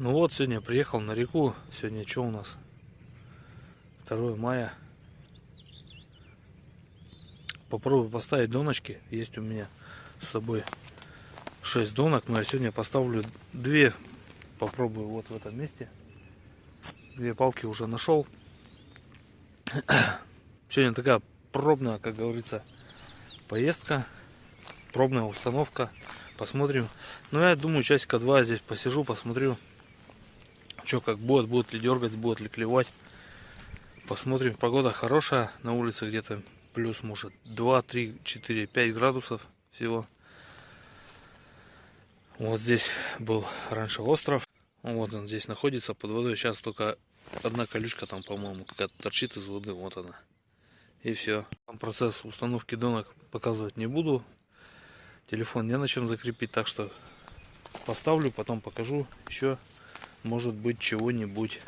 Ну вот, сегодня приехал на реку. Сегодня что у нас? 2 мая. Попробую поставить доночки. Есть у меня с собой 6 донок. Но я сегодня поставлю 2. Попробую вот в этом месте. 2 палки уже нашел. Сегодня такая пробная, как говорится, поездка. Пробная установка. Посмотрим. Ну, я думаю, часика 2 здесь посижу, посмотрю. Что как будет, будет ли дергать, будет ли клевать. Посмотрим. Погода хорошая. На улице где-то плюс, может, 2, 3, 4, 5 градусов всего. Вот здесь был раньше остров. Вот он здесь находится под водой. Сейчас только одна колючка там, по-моему, какая-то торчит из воды. Вот она. И все. Процесс установки донок показывать не буду. Телефон не на чем закрепить. Так что поставлю, потом покажу еще. Может быть, чего-нибудь.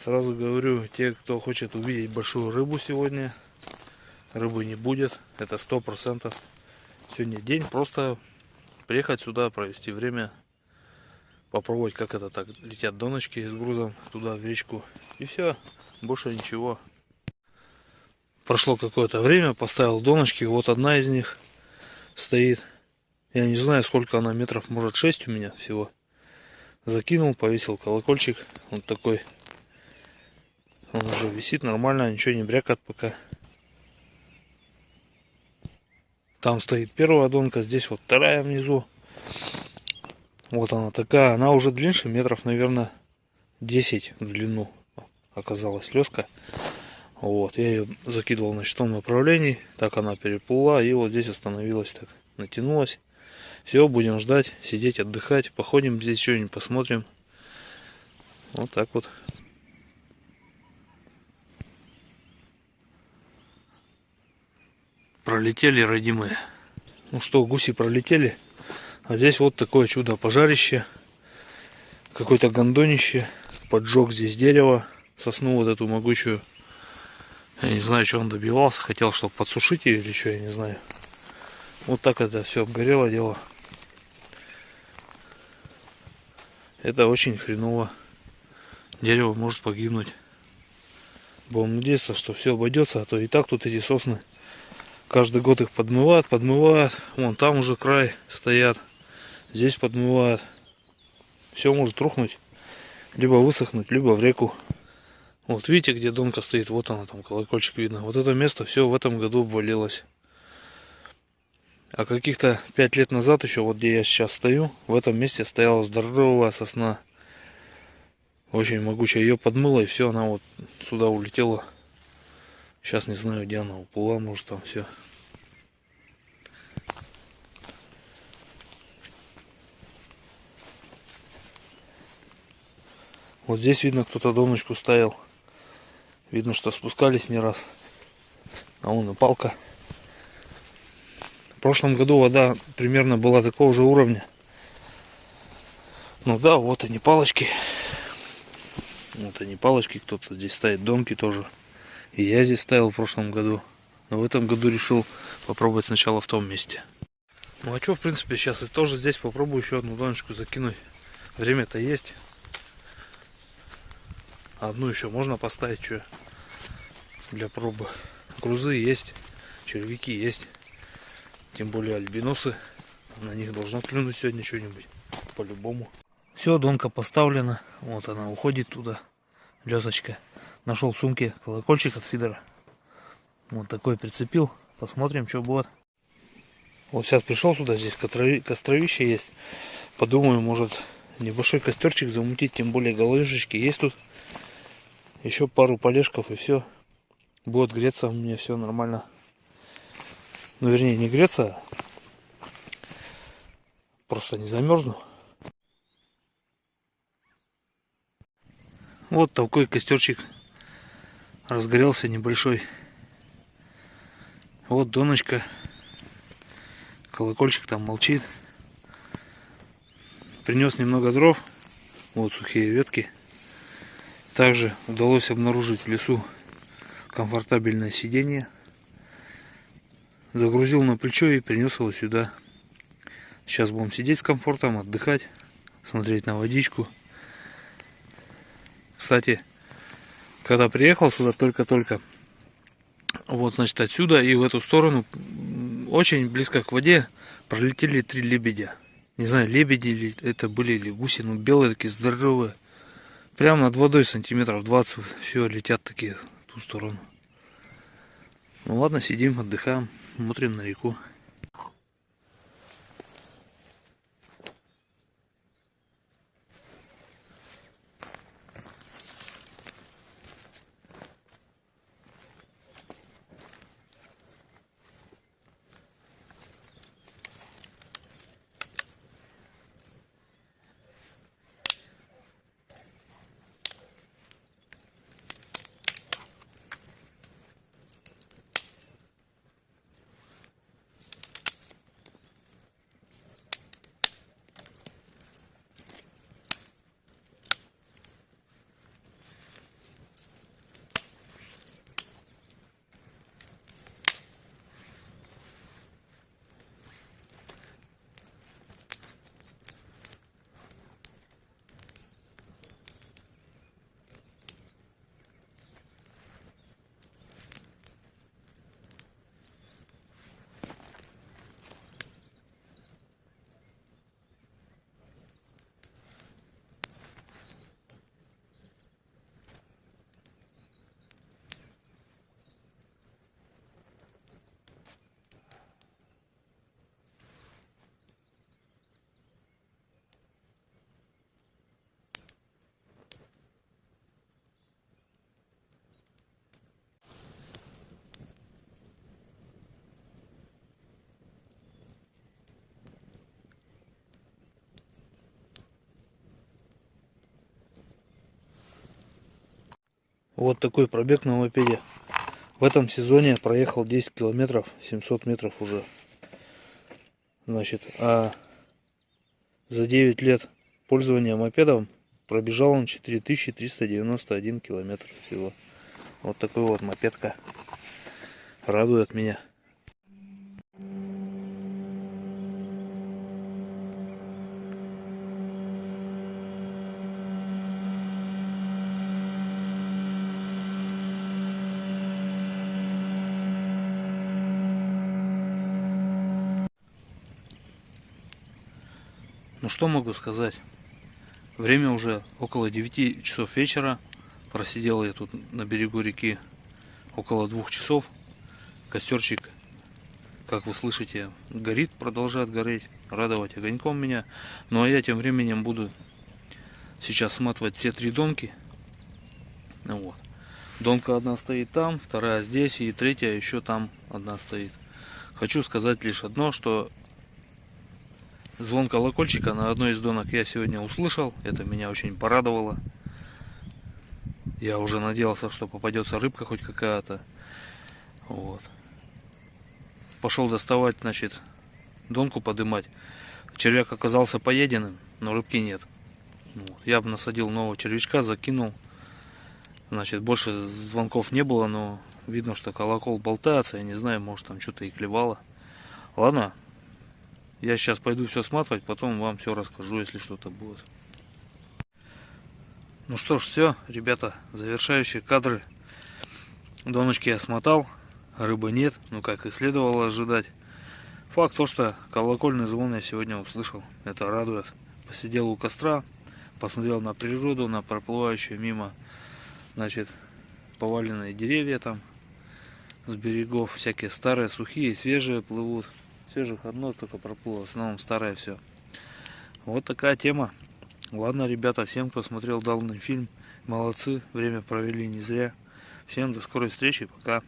Сразу говорю, те, кто хочет увидеть большую рыбу сегодня, рыбы не будет. Это 100%. Сегодня день. Просто приехать сюда, провести время. Попробовать, как это так летят доночки с грузом туда, в речку. И все. Больше ничего. Прошло какое-то время, поставил доночки. Вот одна из них стоит. Я не знаю, сколько она метров. Может, 6 у меня всего. Закинул, повесил колокольчик. Вот такой. Он уже висит нормально, ничего не брякает пока. Там стоит первая донка, здесь вот вторая внизу. Вот она такая, она уже длиннее, метров, наверное, 10 в длину оказалась леска. Вот, я ее закидывал на том направлении, так она переплыла и вот здесь остановилась, так натянулась. Все, будем ждать, сидеть, отдыхать, походим здесь, что-нибудь посмотрим. Вот так вот. Пролетели, родимые. Ну что, гуси пролетели. А здесь вот такое чудо пожарище. Какое-то гондонище. Поджег здесь дерево. Сосну вот эту могучую. Я не знаю, что он добивался. Хотел, чтобы подсушить ее или что, я не знаю. Вот так это все обгорело дело. Это очень хреново. Дерево может погибнуть. Будем надеяться, что все обойдется. А то и так тут эти сосны. Каждый год их подмывают. Вон там уже край стоят. Здесь подмывают. Все может рухнуть. Либо высохнуть, либо в реку. Вот видите, где донка стоит. Вот она там, колокольчик видно. Вот это место все в этом году обвалилось. А каких-то 5 лет назад еще, вот где я сейчас стою, в этом месте стояла здоровая сосна. Очень могучая. Ее подмыло, и все, она вот сюда улетела. Сейчас не знаю, где она уплыла, может там все. Вот здесь видно, кто-то доночку ставил. Видно, что спускались не раз. А вон и палка. В прошлом году вода примерно была такого же уровня. Ну да, вот они палочки. Вот они палочки. Кто-то здесь ставит донки тоже. И я здесь ставил в прошлом году. Но в этом году решил попробовать сначала в том месте. Ну а что, в принципе, сейчас я тоже здесь попробую еще одну доночку закинуть. Время-то есть. Одну еще можно поставить, что для пробы. Грузы есть, червяки есть. Тем более альбиносы. На них должно клюнуть сегодня что-нибудь. По-любому. Все, донка поставлена. Вот она уходит туда. Лесочка. Нашел в сумке колокольчик от фидера. Вот такой прицепил. Посмотрим, что будет. Вот сейчас пришел сюда. Здесь костровище есть. Подумаю, может небольшой костерчик замутить. Тем более головешечки есть тут. Еще пару полежков и все. Будет греться у меня все нормально. Ну, вернее, не греться. Просто не замерзну. Вот такой костерчик разгорелся небольшой. Вот доночка. Колокольчик там молчит. Принес немного дров. Вот сухие ветки. Также удалось обнаружить в лесу комфортабельное сиденье. Загрузил на плечо и принес его сюда. Сейчас будем сидеть с комфортом, отдыхать, смотреть на водичку. Кстати, когда приехал сюда только-только, вот, значит, отсюда и в эту сторону, очень близко к воде, пролетели 3 лебедя. Не знаю, лебеди ли это были, или гуси, но белые такие, здоровые. Прямо над водой сантиметров 20, все, летят такие в ту сторону. Ну ладно, сидим, отдыхаем, смотрим на реку. Вот такой пробег на мопеде. В этом сезоне проехал 10 километров, 700 метров уже. Значит, а за 9 лет пользования мопедом пробежал он 4391 километр всего. Вот такой вот мопедка. Радует меня. Ну что могу сказать? Время уже около 9 часов вечера. Просидел я тут на берегу реки около 2 часов. Костерчик, как вы слышите, горит, продолжает гореть, радовать огоньком меня. Ну а я тем временем буду сейчас сматывать все 3 донки. Вот. Донка одна стоит там, вторая здесь и третья еще там одна стоит. Хочу сказать лишь одно, что звон колокольчика на одной из донок я сегодня услышал. Это меня очень порадовало. Я уже надеялся, что попадется рыбка хоть какая-то. Вот. Пошел доставать, значит, донку подымать. Червяк оказался поеденным, но рыбки нет. Вот. Я бы насадил нового червячка, закинул. Значит, больше звонков не было, но видно, что колокол болтается. Я не знаю, может там что-то и клевало. Ладно. Я сейчас пойду все сматывать, потом вам все расскажу, если что-то будет. Ну что ж, все, ребята, завершающие кадры. Доночки я смотал, рыбы нет, ну как и следовало ожидать. Факт то, что колокольный звон я сегодня услышал, это радует. Посидел у костра, посмотрел на природу, на проплывающие мимо, значит, поваленные деревья там с берегов, всякие старые, сухие, свежие плывут. Свежих одно только проплыло, в основном старое все. Вот такая тема. Ладно, ребята, всем, кто смотрел данный фильм, молодцы, время провели не зря. Всем до скорой встречи, пока.